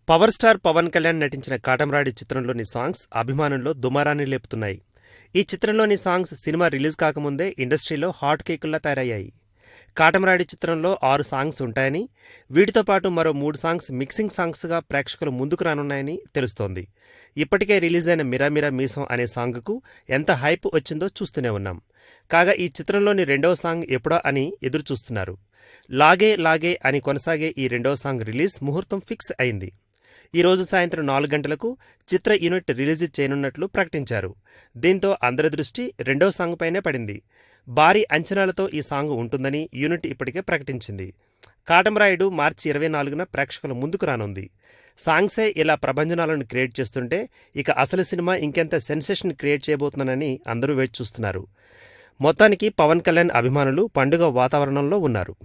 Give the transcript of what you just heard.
Power star Pawan Kalyan నటించిన కాటమరాయుడు చిత్రంలోని songs అభిమానుల్లో దుమారాన్ని లేపుతున్నాయి. ఈ చిత్రంలోని సాంగ్స్ సినిమా రిలీజ్ కాకముందే ఇండస్ట్రీలో హాట్ కేకుల్లా తయారయ్యాయి. కాటమరాయుడు చిత్రంలో 6 సాంగ్స్ ఉంటాయని, వీటితో పాటు మరో 3 సాంగ్స్ మిక్సింగ్ సాంగ్స్గా ప్రేక్షకులు ముందుకు రానున్నాయని తెలుస్తోంది. ఇప్పటికే రిలీజ్ అయిన మిరా మిరా మీసం అనే సాంగ్కు ఎంత హైప్ వచ్చిందో చూస్తూనే ఉన్నాం. కాగా ఈ చిత్రంలోని రెండవ సాంగ్ ఎప్పుడా అని ఎదురు చూస్తున్నారు. లాగే లాగే అని కొనసాగే ఈ రెండవ సాంగ్ రిలీజ్ ముహూర్తం ఫిక్స్ అయింది. ఈ రోజు సాయంత్రం 4 గంటలకు చిత్ర యూనిట్ రిలీజ్ చేయనున్నట్లు ప్రకటించారు. దీంతో అందరి దృష్టి రెండో సాంగ్ పైనే పడింది. భారీ అంచనాలతో ఈ సాంగ్ ఉంటుందని యూనిట్ ఇప్పటికే ప్రకటించింది. కాటమరాయుడు మార్చి 24న ప్రేక్షకుల ముందుకు రానుంది. సాంగ్సే ఇలా ప్రభంజనాలను క్రియేట్ చేస్తుంటే ఇక అసలు సినిమా ఇంకెంత సెన్సేషన్ క్రియేట్ చేయబోతుందని అందరూ వేచి చూస్తున్నారు. మొత్తానికి పవన్ కళ్యాణ్ అభిమానులు పండుగ వాతావరణంలో ఉన్నారు.